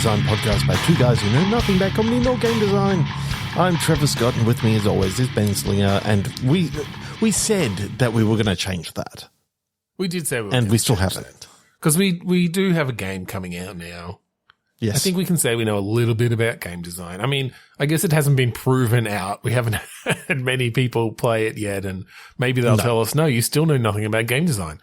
Design podcast by two guys who know nothing about comedy nor game design. I'm Trevor Scott, and with me as always is Ben Slinger, and we said that we were going to change that. We did say we were and we still haven't. Because we do have a game coming out now. Yes. I think we can say we know a little bit about game design. I mean, I guess it hasn't been proven out. We haven't had many people play it yet, and maybe they'll tell us, no, you still know nothing about game design.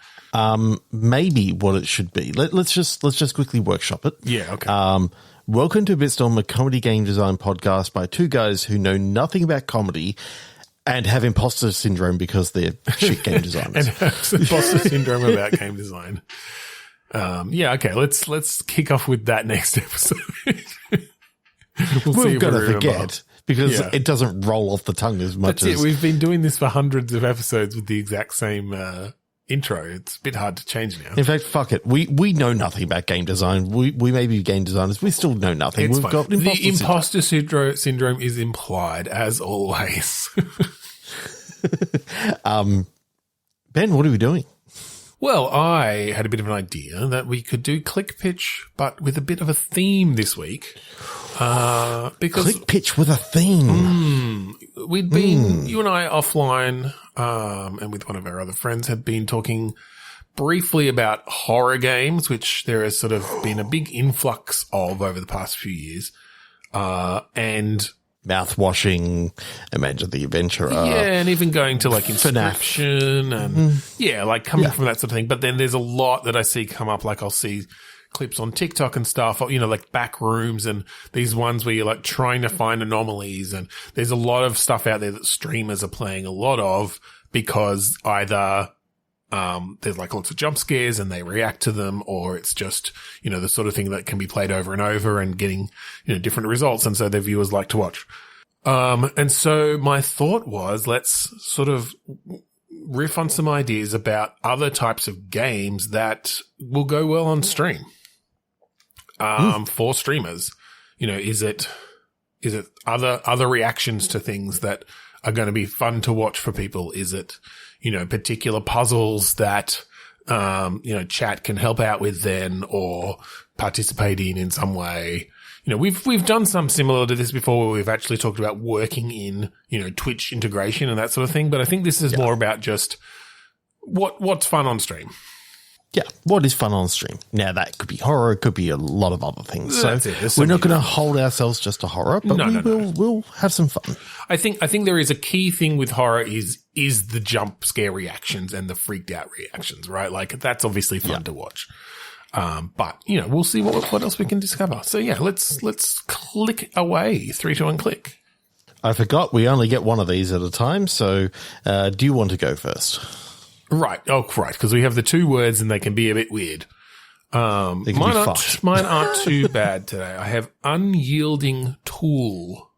Maybe what it should be. Let's just quickly workshop it. Yeah, okay. Welcome to Bitstorm, a comedy game design podcast by two guys who know nothing about comedy and have imposter syndrome because they're shit game designers. And have imposter syndrome about game design. Yeah, okay. Let's kick off with that next episode. We're going to forget because it doesn't roll off the tongue as much. That's it. We've been doing this for hundreds of episodes with the exact same intro. It's a bit hard to change now. In fact, fuck it. We know nothing about game design. We may be game designers. We still know nothing. It's We've got the imposter syndrome is implied as always. Ben, what are we doing? Well, I had a bit of an idea that we could do Click Pitch, but with a bit of a theme this week. Because Click Pitch with a theme. We'd been, you and I offline, and with one of our other friends had been talking briefly about horror games, which there has sort of been a big influx of over the past few years. And Mouth-washing, Imagine the Adventurer. Yeah, and even going to like Inscription and like coming from that sort of thing. But then there's a lot that I see come up, like I'll see clips on TikTok and stuff, you know, like back rooms and these ones where you're like trying to find anomalies. And there's a lot of stuff out there that streamers are playing a lot of because either there's like lots of jump scares and they react to them, or it's just, you know, the sort of thing that can be played over and over and getting, you know, different results. And so their viewers like to watch. And so my thought was, let's sort of riff on some ideas about other types of games that will go well on stream. For streamers, you know, is it other reactions to things that are going to be fun to watch for people? Is it, you know, particular puzzles that, you know, chat can help out with then or participate in some way? You know, we've done some similar to this before where we've actually talked about working in, you know, Twitch integration and that sort of thing. But I think this is more about just what's fun on stream. Yeah, what is fun on stream? Now, that could be horror, it could be a lot of other things. That's So we're not going to hold ourselves just to horror, but we'll have some fun. I think there is a key thing with horror is the jump scare reactions and the freaked out reactions, right? Like that's obviously fun to watch. But you know, we'll see what else we can discover. So yeah, let's click away. 3, 2, 1, click. I forgot we only get one of these at a time. So, do you want to go first? Right. Oh, right. Because we have the two words and they can be a bit weird. Mine aren't too bad today. I have unyielding tool.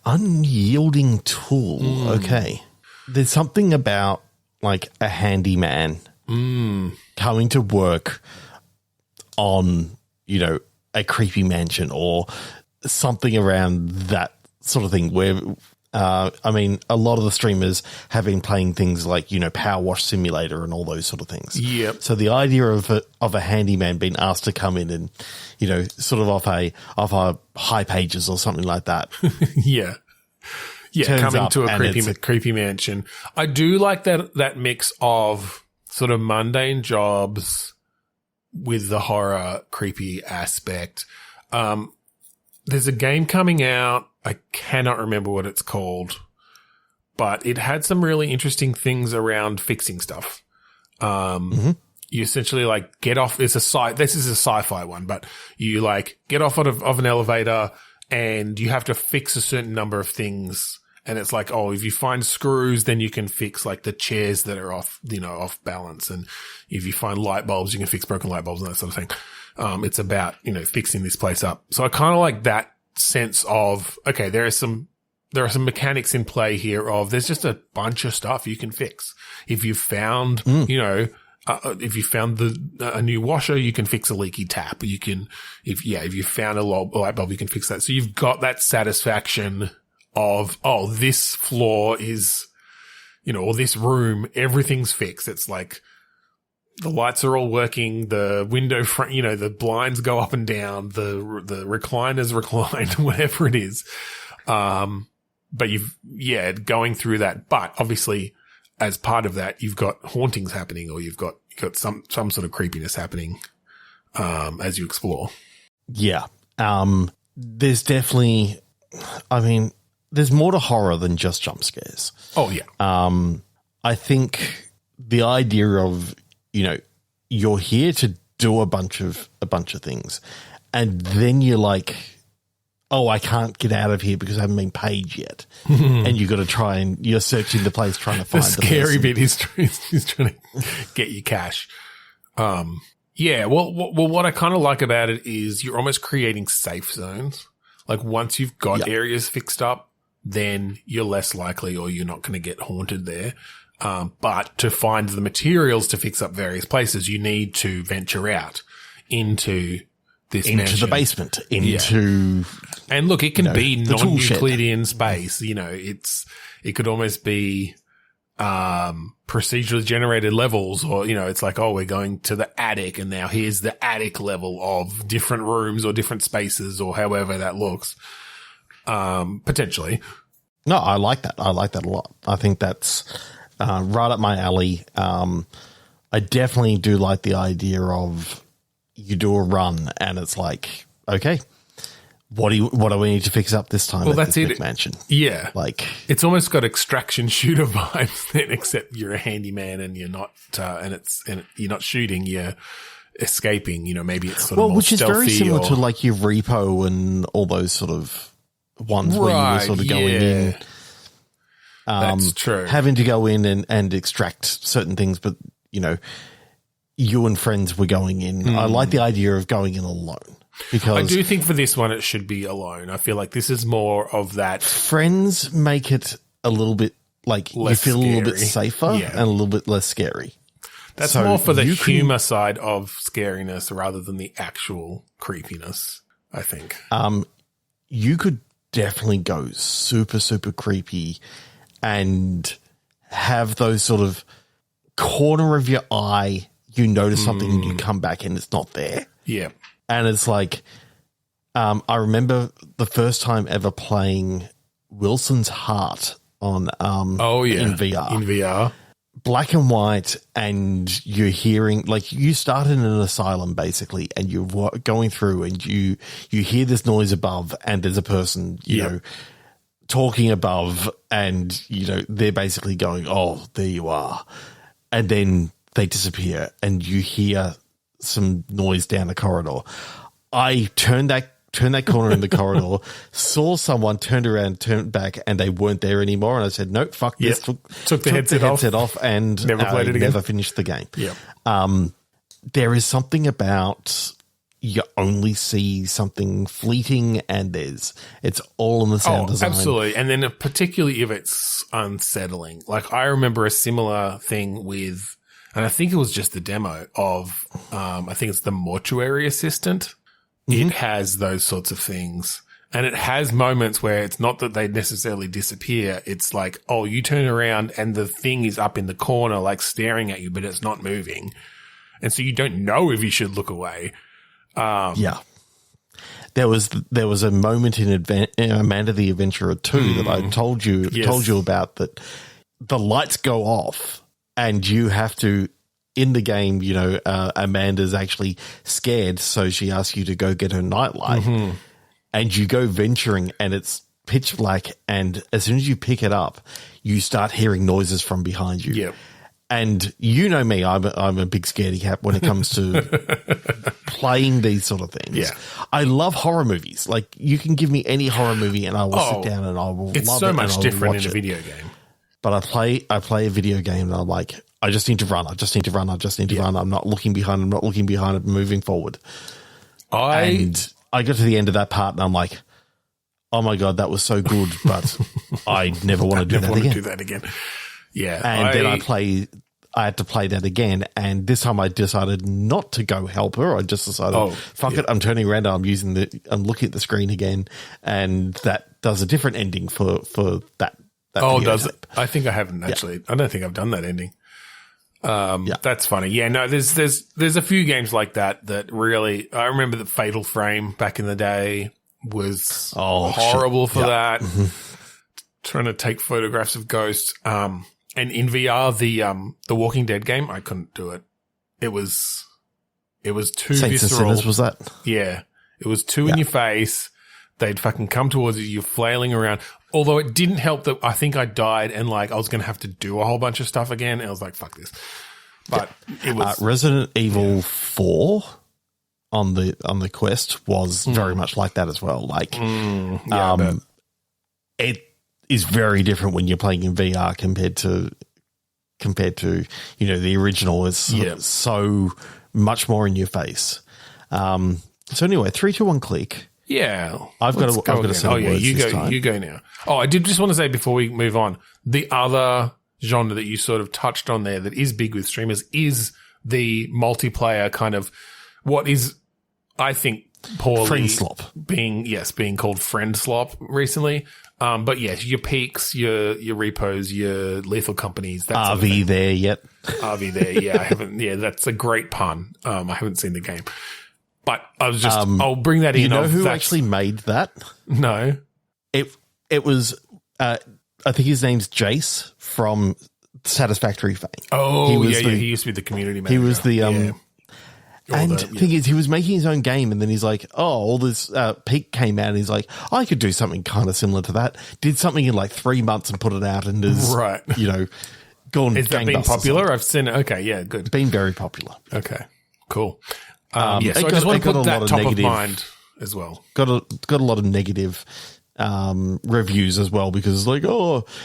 Unyielding tool. Okay. There's something about like a handyman coming to work on, you know, a creepy mansion or something around that sort of thing where, I mean, a lot of the streamers have been playing things like, you know, Power Wash Simulator and all those sort of things. Yep. So the idea of a handyman being asked to come in and, you know, sort of off a High Pages or something like that. Yeah, coming to a creepy mansion. I do like that mix of sort of mundane jobs with the horror creepy aspect. There's a game coming out. I cannot remember what it's called, but it had some really interesting things around fixing stuff. You essentially like get off. This is a sci-fi one, but you like get off of an elevator and you have to fix a certain number of things. And it's like, oh, if you find screws, then you can fix like the chairs that are off balance. And if you find light bulbs, you can fix broken light bulbs and that sort of thing. It's about, you know, fixing this place up. So I kind of like that sense of, okay, there are some mechanics in play here of there's just a bunch of stuff you can fix. If you found, you know, if you found a new washer, you can fix a leaky tap. You can, if you found a light bulb, you can fix that. So you've got that satisfaction of, oh, this floor is, you know, or this room, everything's fixed. It's like, the lights are all working, the window front, the blinds go up and down, the recliners recline, whatever it is. But going through that. But obviously, as part of that, you've got hauntings happening, or you've got some sort of creepiness happening, as you explore. Yeah. There's definitely, there's more to horror than just jump scares. Oh yeah. I think the idea of, you're here to do a bunch of things, and then you're like, oh, I can't get out of here because I haven't been paid yet. And you got to try and you're searching the place trying to find the scary bit is trying to get you cash. Yeah. Well, what I kind of like about it is you're almost creating safe zones. Like once you've got areas fixed up, then you're less likely, or you're not going to get haunted there. But to find the materials to fix up various places, you need to venture out into mansion. The basement, into and look, it can be non-Euclidean space. It could almost be procedurally generated levels, or it's like, oh, we're going to the attic, and now here's the attic level of different rooms or different spaces, or however that looks. Potentially. No, I like that. I like that a lot. I think that's right up my alley. I definitely do like the idea of you do a run and it's like, okay, what do we need to fix up this time? Well, that's this it. Mansion. Yeah. Like it's almost got extraction shooter vibes then, except you're a handyman and you're not, you're not shooting, you're escaping, maybe it's sort of more which is very similar to like your repo and all those sort of ones where you were sort of going in. That's true. Having to go in and extract certain things, but you and friends were going in. I like the idea of going in alone, because I do think for this one it should be alone. I feel like this is more of that. Friends make it a little bit like less you feel scary. a little bit safer and a little bit less scary. That's more for the humor side of scariness rather than the actual creepiness, I think. You could definitely go super, super creepy and have those sort of corner of your eye, you notice something and you come back and it's not there. Yeah. And it's like, I remember the first time ever playing Wilson's Heart on, in VR. In VR. Black and white, and you're hearing, like, you start in an asylum basically, and you're going through and you hear this noise above, and there's a person, you know, talking above, and, they're basically going, oh, there you are. And then they disappear and you hear some noise down the corridor. I turned that corner in the corridor, saw someone, turned around, turned back, and they weren't there anymore. And I said, nope, fuck this. Took the headset off and never played it again. Never finished the game. Yeah. There is something about you only see something fleeting, and it's all in the sound design. Absolutely. And then particularly if it's unsettling. Like I remember a similar thing with, and I think it was just the demo of, I think it's the mortuary assistant. It has those sorts of things, and it has moments where it's not that they necessarily disappear. It's like, oh, you turn around and the thing is up in the corner, like staring at you, but it's not moving. And so you don't know if you should look away. Yeah. There was a moment in Amanda the Adventurer 2 that I told you about, that the lights go off and you have to, in the game, Amanda's actually scared, so she asks you to go get her nightlight, and you go venturing and it's pitch black, and as soon as you pick it up, you start hearing noises from behind you. Yep. And you know me, I'm a big scaredy cat when it comes to playing these sort of things. Yeah. I love horror movies. Like, you can give me any horror movie and I will sit down and I will love it. It's so much different in a video game. But I play a video game and I'm like, I just need to run. I just need to run. I'm not looking behind. I'm moving forward. And I got to the end of that part and I'm like, oh my God, that was so good, but I never want to do that again. Yeah. And then I had to play that again. And this time I decided not to go help her. I just decided, fuck it. I'm turning around. I'm looking at the screen again. And that does a different ending for that. Does it? I think I haven't actually. I don't think I've done that ending. That's funny. Yeah, no, there's a few games like that really, I remember that Fatal Frame back in the day was horrible for that. Trying to take photographs of ghosts. And in VR, the Walking Dead game, I couldn't do it. It was too Saints visceral. and Sinners, was that? Yeah. It was too in your face. They'd fucking come towards you. You're flailing around. Although it didn't help that I think I died and like I was going to have to do a whole bunch of stuff again. And I was like, fuck this. But it was Resident Evil 4 on the Quest was very much like that as well. Like, it is very different when you're playing in VR compared to the original is so much more in your face. So anyway, 3, 2, 1, click. Yeah, I've got to say you go now. Oh, I did just want to say before we move on, the other genre that you sort of touched on there that is big with streamers is the multiplayer kind of what is, I think, poorly friendslop being called friendslop recently. But yes, your Peaks, your Repos, your Lethal Companies. That's RV there yet? RV there, yeah. I haven't. Yeah, that's a great pun. I haven't seen the game. But I was just, I'll bring that in. You know who actually made that? No. It was, I think his name's Jace from Satisfactory fame. Oh, he used to be the community manager. He was the, thing is, he was making his own game and then he's like, all this Peak came out and he's like, I could do something kind of similar to that. Did something in like 3 months and put it out and is, gone. Is that been popular? I've seen it. Okay, yeah, good. Been very popular. Okay, cool. So I just want to put that top of mind as well. Got a lot of negative reviews as well because it's like,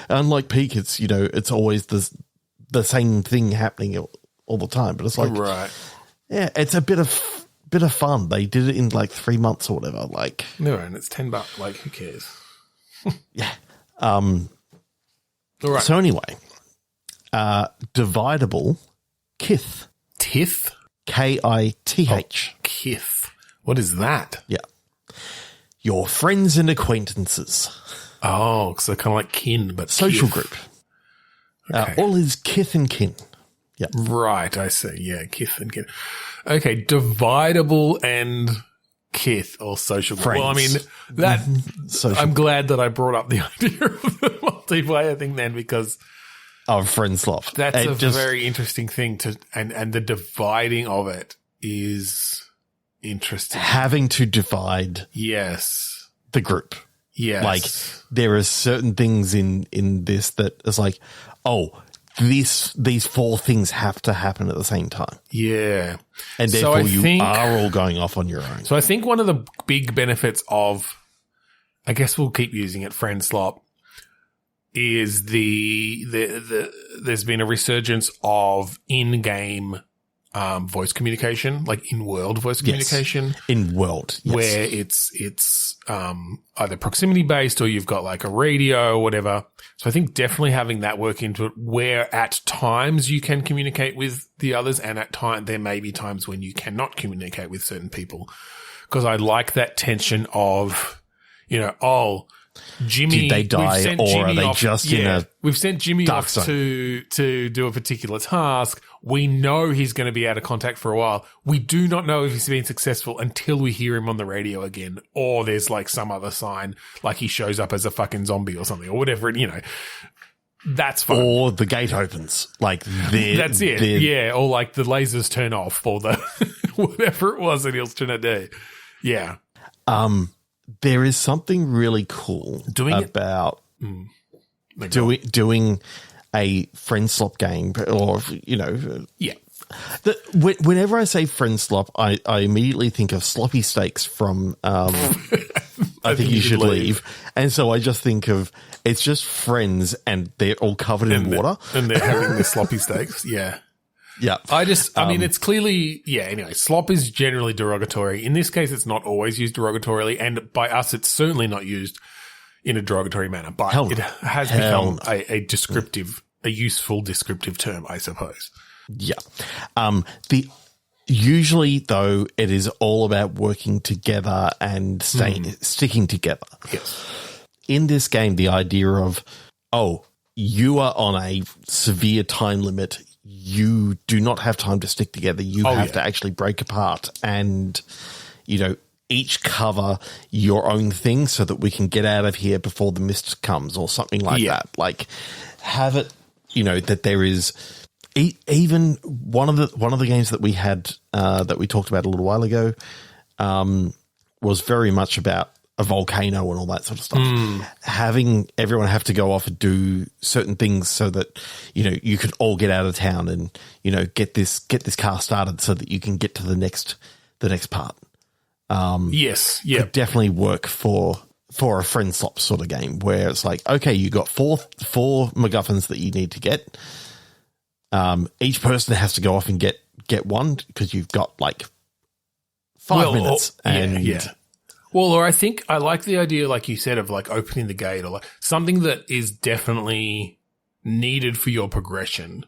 unlike Peak, it's it's always the same thing happening all the time. But it's like, right, yeah, it's a bit of fun. They did it in like 3 months or whatever. Like, no, and it's $10. Like, who cares? Yeah. All right. So anyway, dividable Kith. Tith. Kith. Kith. What is that? Yeah. Your friends and acquaintances. Oh, so kind of like kin, but social kith. group. Okay. All is kith and kin. Yeah. Right, I see. Yeah, kith and kin. Okay, dividable and kith or social group. Friends. Well, I mean, that I'm glad that I brought up the idea of the multiplayer thing then because friendslop. That's very interesting thing and the dividing of it is interesting. Having to divide the group. Yes. Like there are certain things in this that is like, these 4 things have to happen at the same time. Yeah. And therefore you are all going off on your own. So I think one of the big benefits of, I guess we'll keep using it, friendslop, is there's been a resurgence of in-game voice communication, like in-world voice communication. In-world, yes. Where it's either proximity-based or you've got like a radio or whatever. So I think definitely having that work into it where at times you can communicate with the others and at time there may be times when you cannot communicate with certain people. Because I like that tension of, Jimmy, did they die or are they just in a we've sent Jimmy dark off zone to do a particular task. We know he's going to be out of contact for a while. We do not know if he's been successful until we hear him on the radio again, or there's like some other sign, like he shows up as a fucking zombie or something, or whatever. That's fun. Or the gate opens, like that's it. Yeah, or like the lasers turn off, or the whatever it was that he was trying to do. Yeah. There is something really cool doing a friendslop game, or whenever I say friendslop, I immediately think of sloppy steaks from I think you should leave, and so I just think of it's just friends and they're all covered in water and they're having the sloppy steaks. Yeah. Yeah. I mean, it's clearly, anyway, slop is generally derogatory. In this case, it's not always used derogatorily, and by us, it's certainly not used in a derogatory manner, but it has become a useful descriptive term, I suppose. Yeah. Usually, though, it is all about working together and sticking together. Yes. In this game, the idea of, you are on a severe time limit. you do not have time to stick together. You have to actually break apart and, each cover your own thing so that we can get out of here before the mist comes or something like that. Like, have it, that there is even one of the games that we had that we talked about a little while ago was very much about a volcano and all that sort of stuff. Having everyone have to go off and do certain things so that you could all get out of town and get this car started so that you can get to the next part. Could definitely work for a friendslop sort of game where it's like, okay, you got four MacGuffins that you need to get. Each person has to go off and get one because you've got like 5 minutes. Well, or I think I like the idea, like you said, of like opening the gate or like something that is definitely needed for your progression.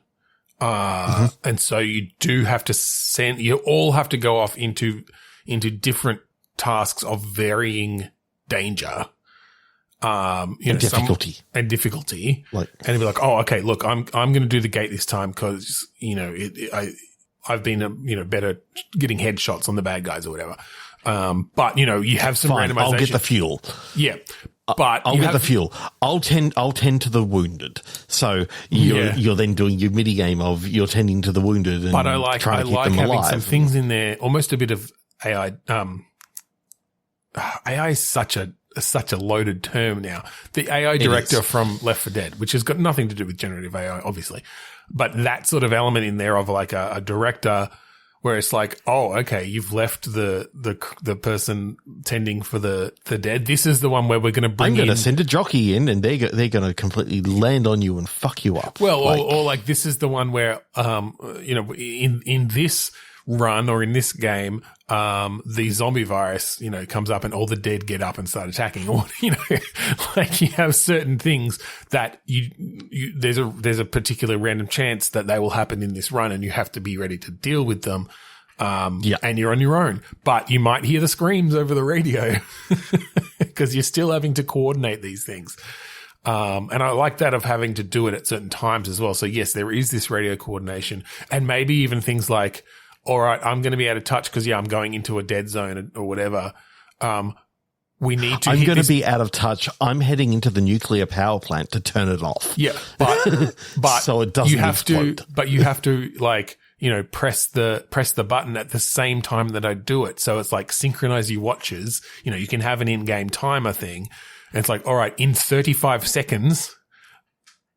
And so you do have to you all have to go off into different tasks of varying danger. And difficulty. And be like, oh, okay, look, I'm going to do the gate this time because, I've been, better getting headshots on the bad guys or whatever. But you have some randomization. I'll get the fuel. Yeah. But I'll get the fuel. I'll tend to the wounded. So you're then doing your mini game of you're tending to the wounded and but I like having alive. Some things in there, almost a bit of AI. AI is such a loaded term now. The AI director from Left 4 Dead, which has got nothing to do with generative AI, obviously, but that sort of element in there of like a director where it's like, oh, okay, you've left the person tending for the dead. This is the one where we're going to bring I'm going to send a jockey in and they're going to completely land on you and fuck you up. Well, or like this is the one where, in this run or in this game, the zombie virus, comes up and all the dead get up and start attacking. Or, like you have certain things that there's a particular random chance that they will happen in this run and you have to be ready to deal with them. And you're on your own, but you might hear the screams over the radio because you're still having to coordinate these things. And I like that of having to do it at certain times as well. So yes, there is this radio coordination and maybe even things like, all right, I'm going to be out of touch because, I'm going into a dead zone or whatever. We need to. I'm going to be out of touch. I'm heading into the nuclear power plant to turn it off. Yeah, but so it doesn't. You have to, but you have to press the button at the same time that I do it. So it's like synchronize your watches. You can have an in-game timer thing. And it's like, all right, in 35 seconds,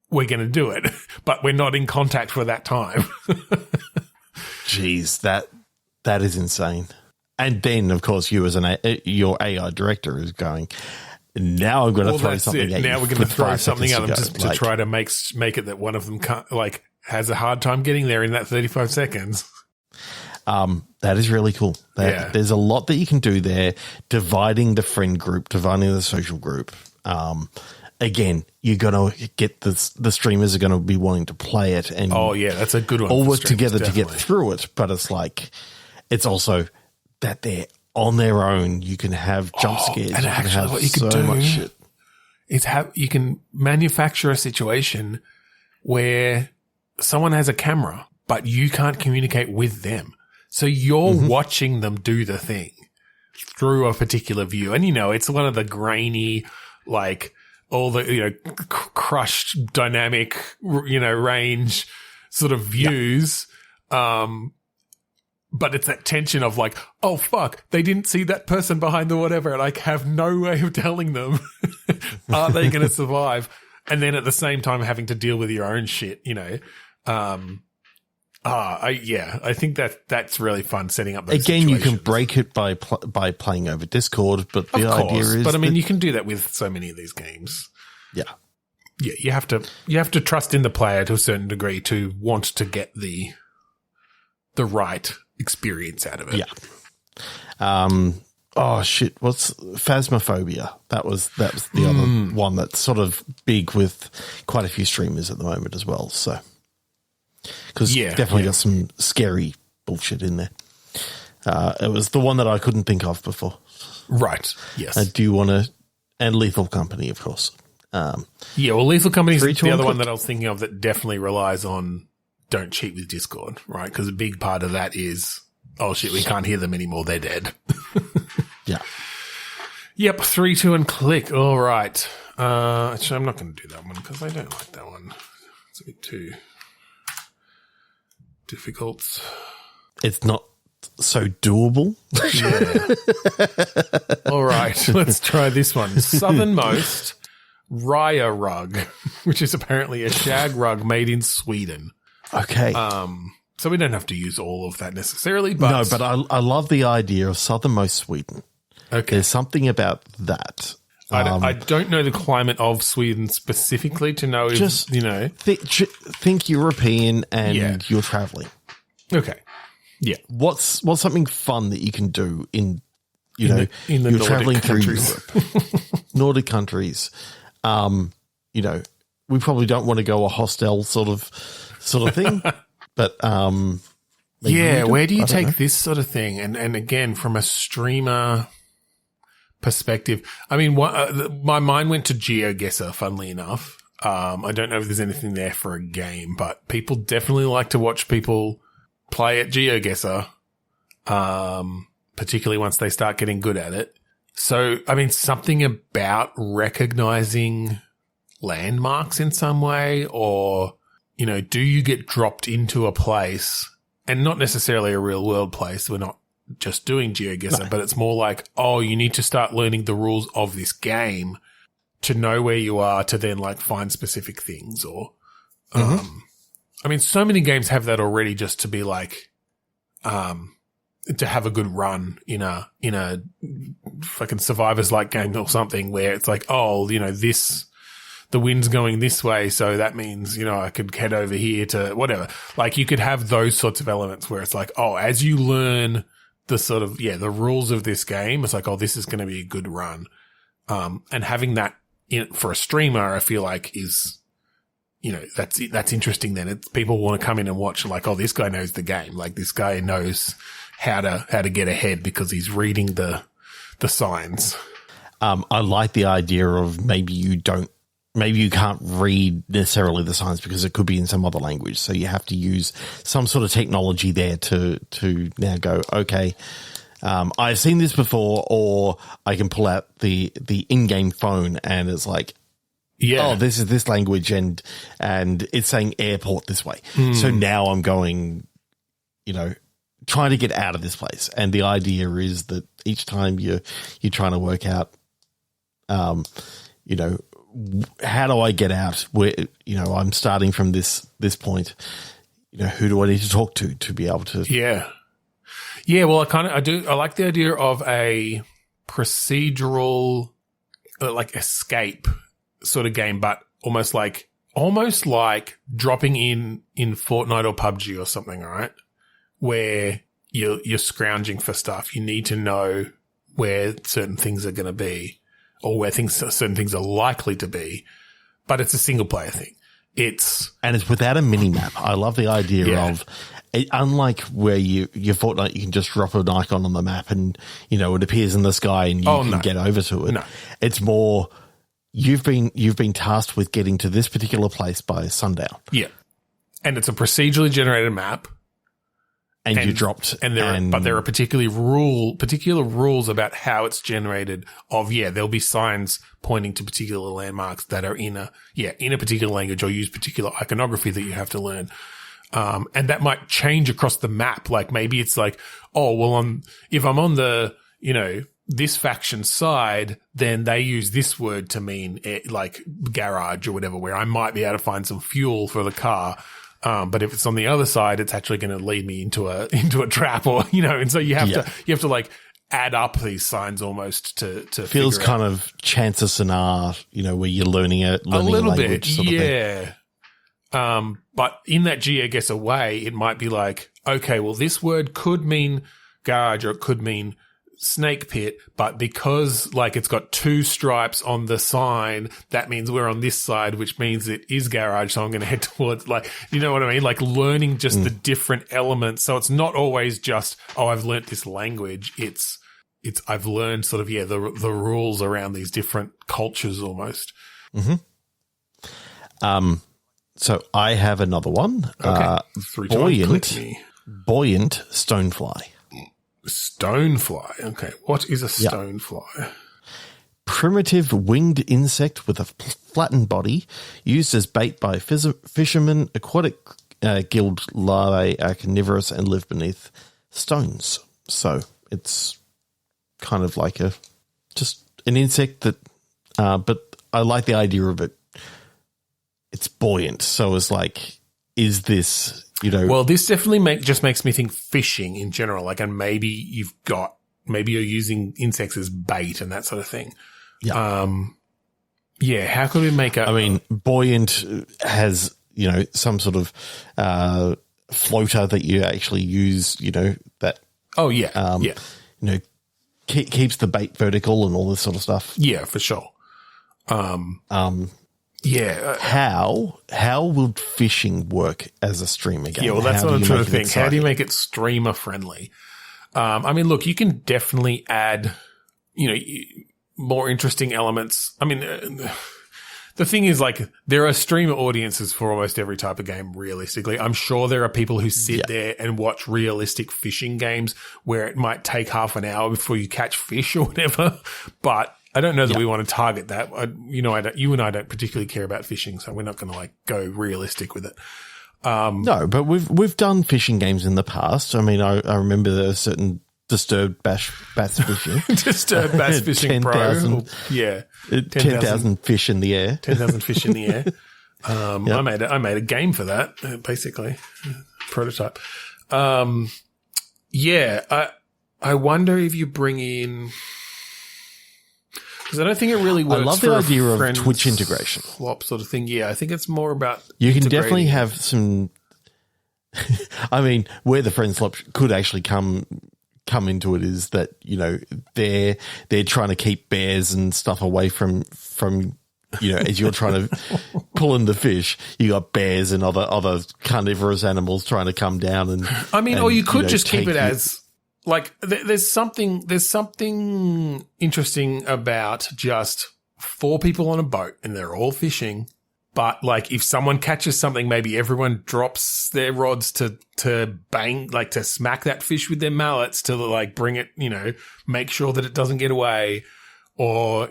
we're going to do it, but we're not in contact for that time. Jeez, that is insane. And then, of course, you as your AI director is going, now I'm going to throw something at you. Now we're going to throw something at them to try to make it that one of them has a hard time getting there in that 35 seconds. That is really cool. There's a lot that you can do there, dividing the friend group, dividing the social group. Again, you're going to get the streamers are going to be wanting to play it. And that's a good one. All work together to get through it. But it's like, it's also that they're on their own. You can have jump scares. And actually what you can do is you can manufacture a situation where someone has a camera, but you can't communicate with them. So you're watching them do the thing through a particular view. And, it's one of the grainy, like, all the, crushed dynamic, range sort of views. But it's that tension of like, oh, fuck, they didn't see that person behind the whatever. And I have no way of telling them, are they going to survive? And then at the same time having to deal with your own shit, I think that's really fun setting up those Again, situations. You can break it by playing over Discord, but the idea is... But, you can do that with so many of these games. Yeah. Yeah, you have to trust in the player to a certain degree to want to get the right experience out of it. Yeah. Oh, shit. What's Phasmophobia? That was the other one that's sort of big with quite a few streamers at the moment as well, so... Because definitely got some scary bullshit in there. It was the one that I couldn't think of before. Right. Yes. Do you want to... And Lethal Company, of course. Lethal Company is the other one that I was thinking of that definitely relies on don't cheat with Discord, right? Because a big part of that is, oh shit, we can't hear them anymore. They're dead. Yeah. Yep. 3, 2, and click. All right. Actually, I'm not going to do that one because I don't like that one. It's a bit too difficult. It's not so doable. Yeah. All right. Let's try this one. Southernmost Raya rug, which is apparently a shag rug made in Sweden. Okay. So we don't have to use all of that necessarily, but no, but I love the idea of southernmost Sweden. Okay. There's something about that. I don't know the climate of Sweden specifically to know if, just, think European and you're traveling. Okay. Yeah. What's something fun that you can do in the you're Nordic traveling countries. through Europe. Nordic countries. We probably don't want to go a hostel sort of thing, but where do you take this sort of thing? And again, from a streamer perspective, I mean, my mind went to GeoGuessr, funnily enough. I don't know if there's anything there for a game, but people definitely like to watch people play at GeoGuessr, particularly once they start getting good at it. So, I mean, something about recognizing landmarks in some way, or, do you get dropped into a place, and not necessarily a real world place. We're not just doing GeoGuessr, but it's more like, oh, you need to start learning the rules of this game to know where you are to then like find specific things or, I mean, so many games have that already just to be like, to have a good run in a fucking survivors like game or something where it's like, oh, the wind's going this way. So that means, I could head over here to whatever. Like you could have those sorts of elements where it's like, oh, as you learn the sort of, the rules of this game, it's like, oh, this is going to be a good run. And having that for a streamer, I feel like is, that's interesting. Then it's people want to come in and watch like, oh, this guy knows the game. Like this guy knows how to get ahead because he's reading the signs. I like the idea of maybe you can't read necessarily the signs because it could be in some other language. So you have to use some sort of technology there to now go, okay, I've seen this before, or I can pull out the in-game phone and it's like, oh, this is this language and it's saying airport this way. So now I'm going, trying to get out of this place. And the idea is that each time you're trying to work out, how do I get out? Where, I'm starting from this point. Who do I need to talk to be able to? Yeah. Yeah. Well, I like the idea of a procedural, like escape sort of game, but almost like dropping in Fortnite or PUBG or something, right? Where you're scrounging for stuff. You need to know where certain things are going to be, or where certain things are likely to be, but it's a single player thing. It's without a mini map. I love the idea of it, unlike where your Fortnite, you can just drop an icon on the map and it appears in the sky and you can get over to it. No. It's more you've been tasked with getting to this particular place by sundown. Yeah, and it's a procedurally generated map. And you dropped, but there are particular rules about how it's generated. There'll be signs pointing to particular landmarks that are in a particular language or use particular iconography that you have to learn. And that might change across the map. Like maybe it's like, oh, well, if I'm on the, this faction side, then they use this word to mean like garage or whatever, where I might be able to find some fuel for the car. But if it's on the other side, it's actually going to lead me into a trap, or and so you have to like add up these signs almost to feels kind of chances scenario, where you're learning a little bit, sort of thing. But in that geoguesser way, it might be like, okay, well, this word could mean garage or it could mean snake pit, but because like it's got 2 stripes on the sign, that means we're on this side, which means it is garage. So I'm going to head towards, like, you know what I mean? Like learning just the different elements. So it's not always just, oh, I've learnt this language. It's I've learned sort of, the rules around these different cultures almost. Mm-hmm. So I have another one. Okay. 3 times click me. Buoyant stonefly. Stonefly. Okay. What is a stonefly? Primitive winged insect with a flattened body, used as bait by fishermen. Aquatic gilled larvae are carnivorous and live beneath stones. So it's kind of like just an insect that, but I like the idea of it. It's buoyant. So it's like, is this, Well, this definitely just makes me think fishing in general. Like, and maybe you're using insects as bait and that sort of thing. Yeah. How could we make buoyant has, some sort of floater that you actually use, that. Oh, yeah. Keeps the bait vertical and all this sort of stuff. Yeah, for sure. How would fishing work as a streamer game? Yeah, well, that's what I'm trying to think. How do you make it streamer friendly? Look, you can definitely add, more interesting elements. The thing is, like, there are streamer audiences for almost every type of game, realistically. I'm sure there are people who sit there and watch realistic fishing games where it might take half an hour before you catch fish or whatever. But I don't know that we want to target that. You and I don't particularly care about fishing, so we're not going to, go realistic with it. No, but we've done fishing games in the past. I remember there are certain Disturbed Bass Fishing. Disturbed Bass Fishing 10,000, Pro. Yeah. 10,000 fish in the air. 10,000 fish in the air. I made a game for that, basically. Prototype. I wonder if you bring in, because I don't think it really works. I love the idea of Twitch integration. Flop sort of thing. Yeah, I think it's more about you can definitely have some. Where the friendslop could actually come into it is that they're trying to keep bears and stuff away from as you're trying to pull in the fish, you got bears and other carnivorous animals trying to come down and or you could just keep it as like there's something interesting about just 4 people on a boat and they're all fishing. But like if someone catches something, maybe everyone drops their rods to bang, like to smack that fish with their mallets to like bring it, make sure that it doesn't get away, or,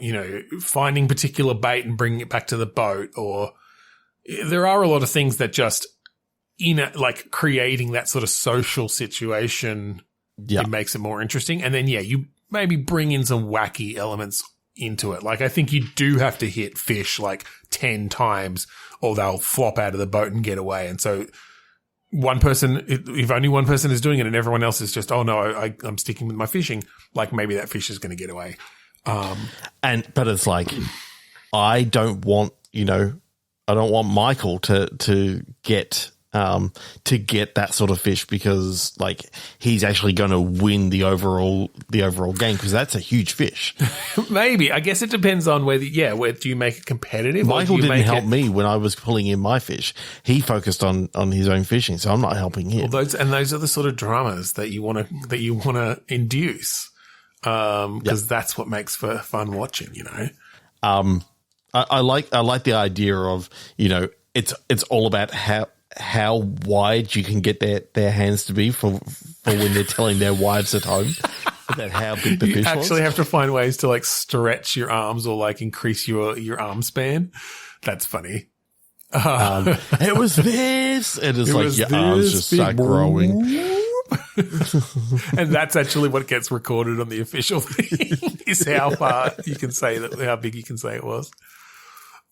finding particular bait and bringing it back to the boat. Or there are a lot of things that just like creating that sort of social situation, it makes it more interesting. And then, you maybe bring in some wacky elements into it. Like I think you do have to hit fish like 10 times or they'll flop out of the boat and get away. And so if only one person is doing it and everyone else is just, oh no, I'm sticking with my fishing, like maybe that fish is going to get away. But it's like, I don't want Michael to get that sort of fish because like he's actually going to win the overall game because that's a huge fish. Maybe. I guess it depends on whether do you make it competitive? Michael didn't help me when I was pulling in my fish. He focused on his own fishing, so I'm not helping him. Well, those are the sort of dramas that you want to induce. Because that's what makes for fun watching, I like the idea of, it's all about how wide you can get their hands to be for when they're telling their wives at home about how big the fish was. You actually have to find ways to like stretch your arms or like increase your arm span. That's funny. It was this. And it's like your arms just start growing. And that's actually what gets recorded on the official thing is how far you can say that, how big you can say it was.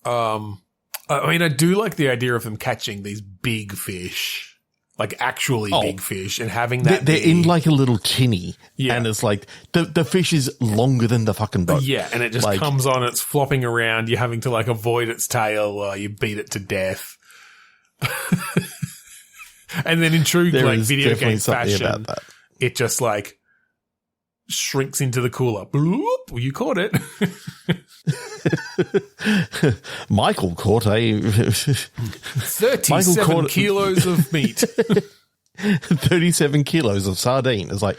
I do like the idea of them catching these big fish, like actually big fish, and having that. They're in like a little tinny, and it's like the fish is longer than the fucking boat. Yeah, and it just comes on, it's flopping around. You're having to like avoid its tail while you beat it to death. And then in true like video game fashion, it just like shrinks into the cooler. Bloop, well, you caught it. Michael caught 37 kilos of meat. 37 kilos of sardine. It's like,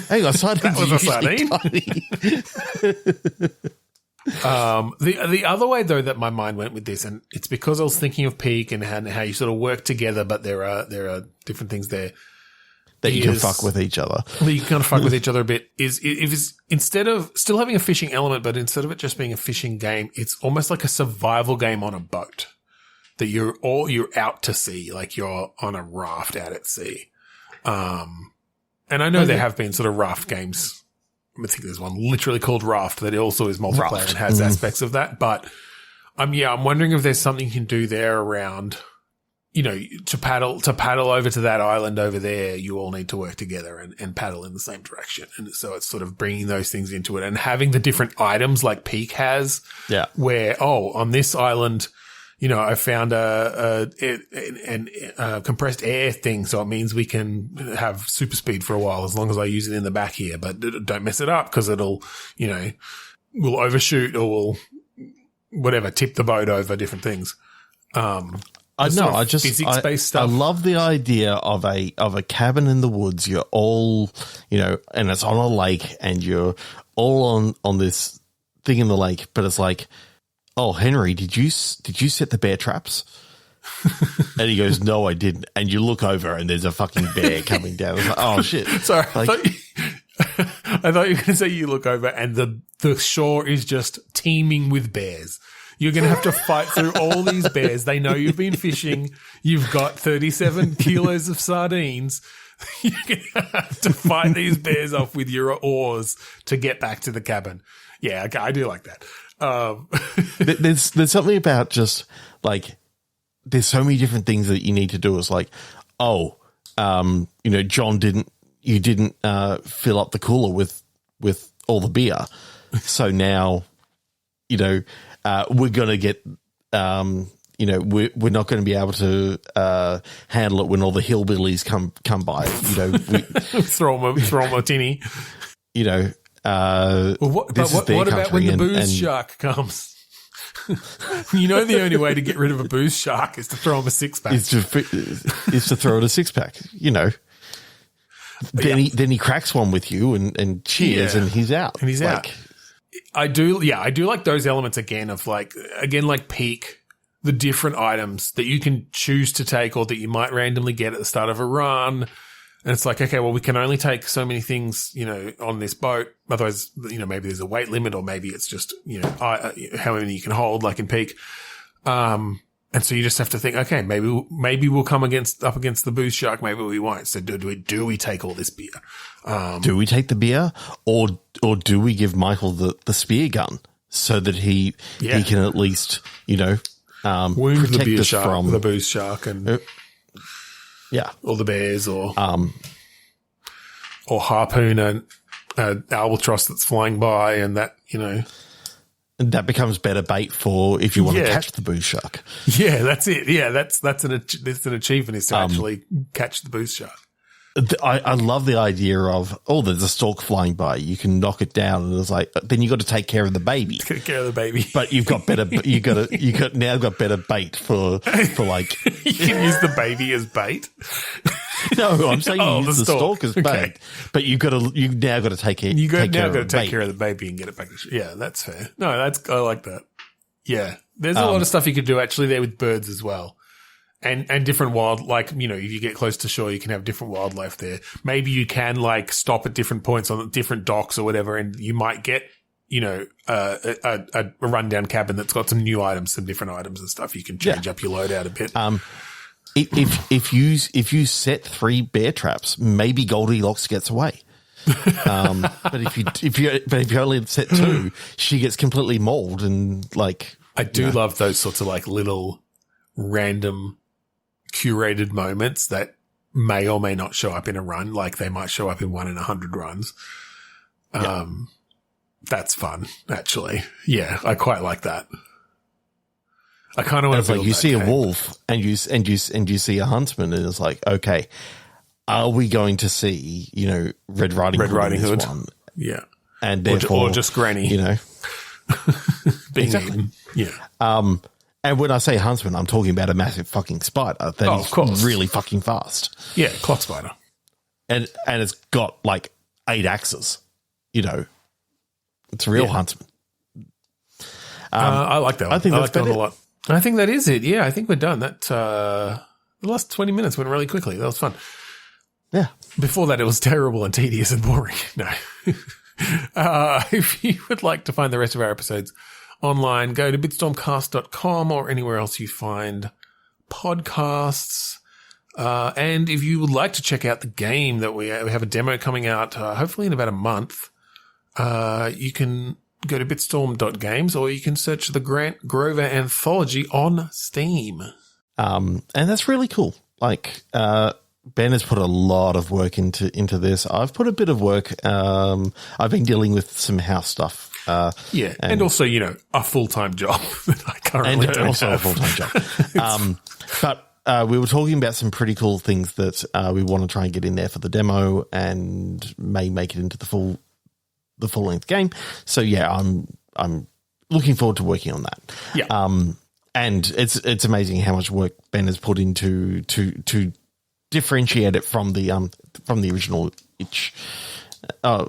hang on, sardine. That was a sardine. The other way though that my mind went with this, and it's because I was thinking of peak and how you sort of work together, but there are different things there that you can fuck with each other. You can kind of fuck with each other a bit. If it's instead of still having a fishing element, but instead of it just being a fishing game, it's almost like a survival game on a boat that you're out to sea, like you're on a raft out at sea. And I know there have been sort of raft games. I think there's one literally called Raft that also is multiplayer and has aspects of that. But I'm wondering if there's something you can do there around, to paddle over to that island over there. You all need to work together and paddle in the same direction. And so it's sort of bringing those things into it and having the different items like Peak has. Yeah. Where, on this island, I found a compressed air thing, so it means we can have super speed for a while as long as I use it in the back here. But don't mess it up because it'll, will overshoot or will whatever tip the boat over different things. Physics-based stuff. I love the idea of a cabin in the woods. You're all, and it's on a lake, and you're all on this thing in the lake, but it's like, oh, Henry, did you set the bear traps? And he goes, no, I didn't. And you look over and there's a fucking bear coming down. It's like, oh shit. Sorry. I thought you were going to say you look over and the shore is just teeming with bears. You're going to have to fight through all these bears. They know you've been fishing. You've got 37 kilos of sardines. You're going to have to fight these bears off with your oars to get back to the cabin. Yeah, okay, I do like that. There's something about just like there's so many different things that you need to do. It's like, John didn't fill up the cooler with all the beer, so now we're gonna get we're not going to be able to handle it when all the hillbillies come by. Throw them a tinny. What about when the booze shark comes? The only way to get rid of a booze shark is to throw him a six-pack. Is to throw it a six-pack, Then he cracks one with you and cheers and he's out. And he's out. I do like those elements again like Peak, the different items that you can choose to take or that you might randomly get at the start of a run. And it's like, okay, well, we can only take so many things, on this boat. Otherwise, maybe there's a weight limit or maybe it's just, how many you can hold, like in Peak. And so you just have to think, okay, maybe we'll come up against the booze shark. Maybe we won't. So do we take all this beer? Do we take the beer or do we give Michael the spear gun so that he can at least, wound protect the beer us shark, from the booze shark and or the bears or harpoon an albatross that's flying by and that, And that becomes better bait for if you want to catch the booze shark. Yeah, that's it. Yeah, that's an achievement is to actually catch the booze shark. I love the idea of, there's a stork flying by. You can knock it down, and it's like, then you got to take care of the baby. Take care of the baby, but you've got better. You now got better bait for like. You can use the baby as bait. No, I'm saying you use the stork as bait, but you now got to take care. You got to take care of the baby and get it back to. Yeah, that's fair. No, I like that. Yeah, there's a lot of stuff you could do actually there with birds as well. And different wild, like, if you get close to shore, you can have different wildlife there. Maybe you can like stop at different points on different docks or whatever, and you might get, a rundown cabin that's got some new items, some different items and stuff. You can change up your loadout a bit. If you set 3 bear traps, maybe Goldilocks gets away. But if you only set 2, she gets completely mauled and like. I do love those sorts of like little random curated moments that may or may not show up in a run. Like they might show up in 1 in 100 runs. That's fun, actually. Yeah, I quite like that. I kind of want to like you see a wolf and you see a huntsman, and it's like, okay, are we going to see Red Riding Hood? One? Yeah, and therefore, or just Granny, being eaten. Yeah. And when I say huntsman, I'm talking about a massive fucking spider that is really fucking fast. Yeah, clock spider. And it's got like 8 axes. It's a real huntsman. I like that one. I think that's like that one a lot. I think that is it. Yeah, I think we're done. That the last 20 minutes went really quickly. That was fun. Yeah. Before that, it was terrible and tedious and boring. No. If you would like to find the rest of our episodes online, go to bitstormcast.com or anywhere else you find podcasts. And if you would like to check out the game that we have a demo coming out, hopefully in about a month, you can go to bitstorm.games or you can search the Grant Grover Anthology on Steam. And that's really cool. Like, Ben has put a lot of work into this. I've put a bit of work. I've been dealing with some house stuff. And also, a full-time job that I currently don't also have. a full-time job. But we were talking about some pretty cool things that we want to try and get in there for the demo and may make it into the full-length game. So yeah, I'm looking forward to working on that. Yeah. And it's amazing how much work Ben has put into to differentiate it from the original itch. The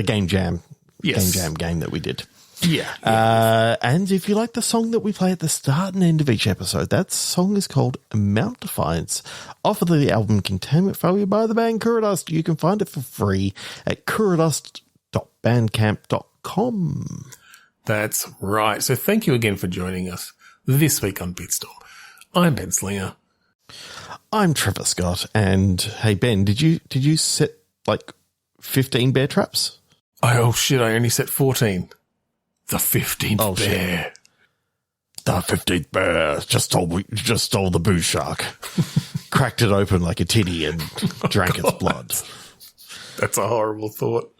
Game Jam. Yes. Game Jam game that we did. Yeah. And if you like the song that we play at the start and end of each episode, that song is called Mount Defiance, off of the album Containment Failure by the band Kuradust. You can find it for free at kuradust.bandcamp.com. That's right. So thank you again for joining us this week on Bitstorm. I'm Ben Slinger. I'm Trevor Scott. And hey, Ben, did you set like 15 bear traps? Oh shit, I only set 14. The 15th bear. Shit. The 15th bear just stole the booze shark. Cracked it open like a titty and drank its blood. That's a horrible thought.